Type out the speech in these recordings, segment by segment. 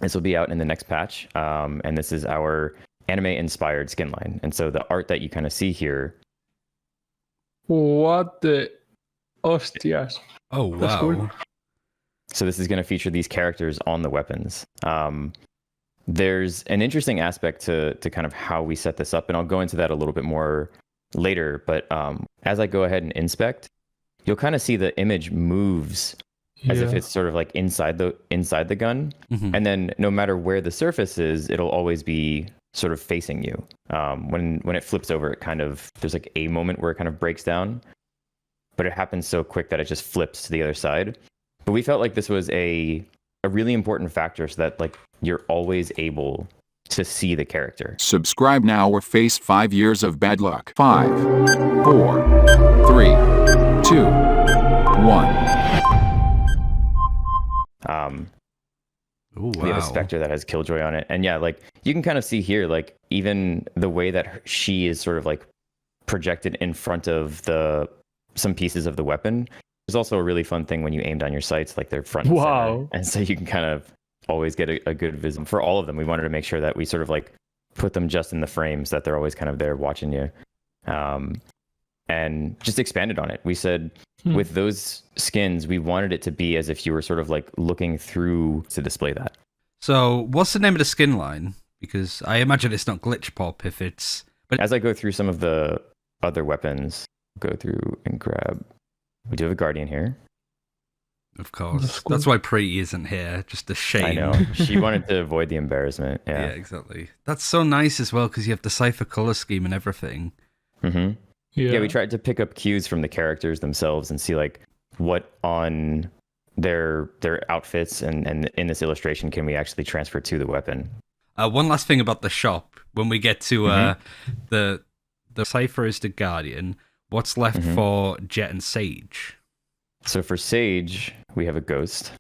This will be out in the next patch, and this is our anime-inspired skin line. And so the art that you kind of see here. What the hostias? Oh, wow. Cool. So this is going to feature these characters on the weapons. There's an interesting aspect to kind of how we set this up, and I'll go into that a little bit more later. But as I go ahead and inspect, you'll kind of see the image moves as if it's sort of like inside the gun. Mm-hmm. And then no matter where the surface is, it'll always be sort of facing you. When it flips over, it kind of, there's like a moment where it kind of breaks down, but it happens so quick that it just flips to the other side. But we felt like this was a really important factor so that like you're always able to see the character. Subscribe now or face 5 years of bad luck. 5, 4, 3, 2, 1. Ooh, wow. We have a Spectre that has Killjoy on it. And yeah, like you can kind of see here, like even the way that she is sort of like projected in front of some pieces of the weapon. There's also a really fun thing when you aim down your sights, like they're front and center. And so you can kind of always get a good vision. For all of them, we wanted to make sure that we sort of like put them just in the frames, that they're always kind of there watching you. And just expanded on it. We said with those skins, we wanted it to be as if you were sort of like looking through to display that. So what's the name of the skin line? Because I imagine it's not glitch pop if it's... But as I go through some of the other weapons, go through and grab... We do have a Guardian here. Of course. That's why Preeti isn't here. Just a shame. I know. She wanted to avoid the embarrassment. Yeah, exactly. That's so nice as well because you have the Cypher color scheme and everything. Mm-hmm. Yeah, we tried to pick up cues from the characters themselves and see like what on their outfits and in this illustration can we actually transfer to the weapon. One last thing about the shop. When we get to the Cypher is the Guardian, what's left for Jet and Sage? So for Sage, we have a Ghost.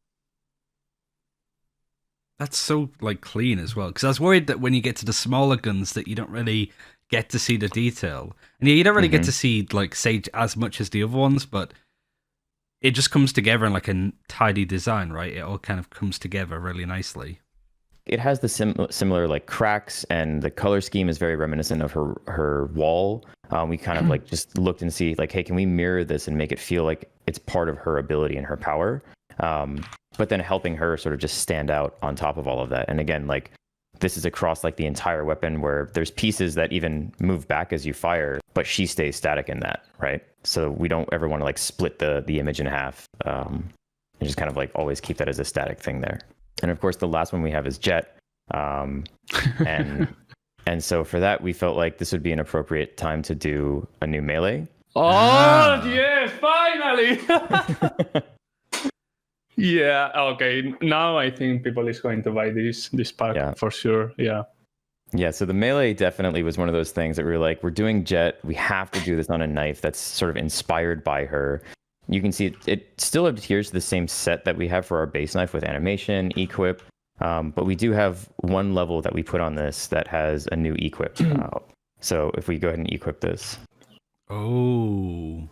That's so like clean as well. Because I was worried that when you get to the smaller guns that you don't really get to see the detail. And yeah, you don't really get to see like Sage as much as the other ones, but it just comes together in like a tidy design, right? It all kind of comes together really nicely. It has the similar like cracks, and the color scheme is very reminiscent of her wall. We kind of like just looked and see like, hey, can we mirror this and make it feel like it's part of her ability and her power? But then helping her sort of just stand out on top of all of that. And again, like this is across like the entire weapon where there's pieces that even move back as you fire, but she stays static in that, right? So we don't ever want to like split the image in half, and just kind of like always keep that as a static thing there. And of course, the last one we have is Jet. And so for that, we felt like this would be an appropriate time to do a new melee. Oh, yes, finally! Yeah, okay. Now I think people is going to buy this pack for sure. Yeah. Yeah, so the melee definitely was one of those things that we were like, we're doing Jet. We have to do this on a knife that's sort of inspired by her. You can see it still adheres to the same set that we have for our base knife with animation, equip. But we do have one level that we put on this that has a new equip. So if we go ahead and equip this. Oh.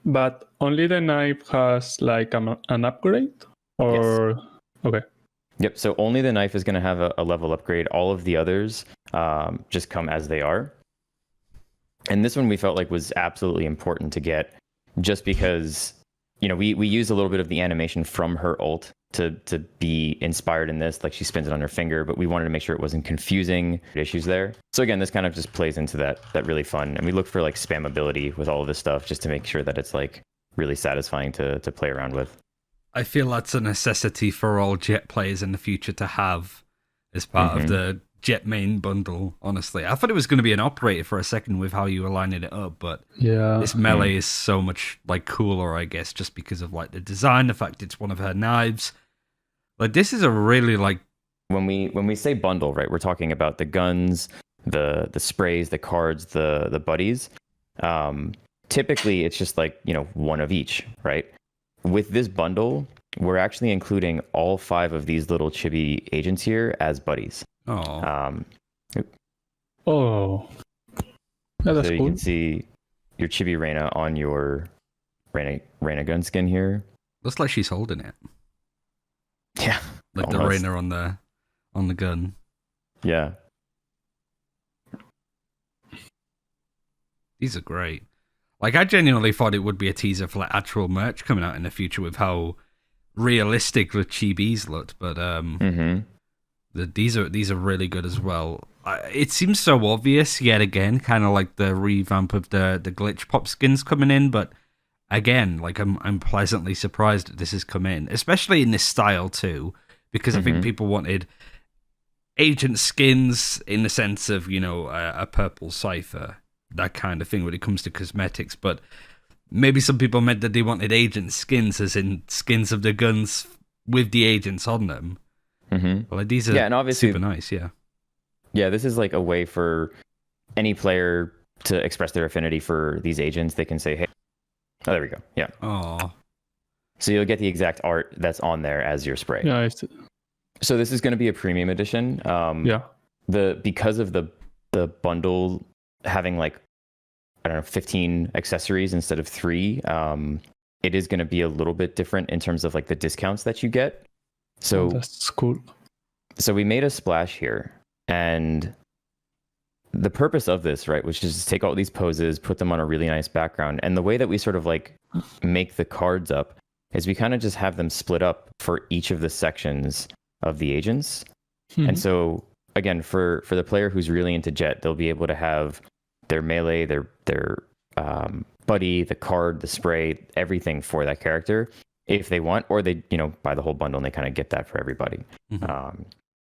But only the knife has like an upgrade? Or... Yes. Okay. Yep, so only the knife is going to have a level upgrade. All of the others just come as they are. And this one we felt like was absolutely important to get just because, you know, we use a little bit of the animation from her ult to be inspired in this. Like she spins it on her finger, but we wanted to make sure it wasn't confusing issues there. So again, this kind of just plays into that really fun. And we look for like spammability with all of this stuff just to make sure that it's like really satisfying to play around with. I feel that's a necessity for all Jet players in the future to have as part of the Jet main bundle, honestly. I thought it was going to be an operator for a second with how you were lining it up, but this melee is so much like cooler, I guess, just because of like the design, the fact it's one of her knives. Like this is a really like... When we say bundle, right, we're talking about the guns, the sprays, the cards, the buddies. Typically, it's just like, you know, one of each, right? With this bundle, we're actually including all 5 of these little chibi agents here as buddies. Oh. Oh. Yeah, that's so you cool. can see your Chibi Reina on your Reina gun skin here. Looks like she's holding it. Yeah. like the almost. Rainer on the gun. Yeah. These are great. Like, I genuinely thought it would be a teaser for like actual merch coming out in the future with how realistic the chibis looked, but these are really good as well. It seems so obvious yet again, kind of like the revamp of the glitch pop skins coming in, but again, like I'm pleasantly surprised that this has come in, especially in this style too, because I think people wanted agent skins in the sense of, you know, a purple cipher, that kind of thing when it comes to cosmetics, but maybe some people meant that they wanted agent skins, as in skins of the guns with the agents on them. Well, like, these are and obviously, super nice, yeah. Yeah, this is like a way for any player to express their affinity for these agents. They can say, hey, oh, there we go. Yeah. Oh. So you'll get the exact art that's on there as your spray. Yeah. So this is going to be a premium edition. Because of the bundle having like, I don't know, 15 accessories instead of 3, it is going to be a little bit different in terms of like the discounts that you get. So that's cool. So we made a splash here, and the purpose of this, right, which is to take all these poses, put them on a really nice background, and the way that we sort of like make the cards up is we kind of just have them split up for each of the sections of the agents. And so again, for the player who's really into Jet, they'll be able to have their melee, their buddy, the card, the spray, everything for that character if they want, or they, you know, buy the whole bundle and they kind of get that for everybody.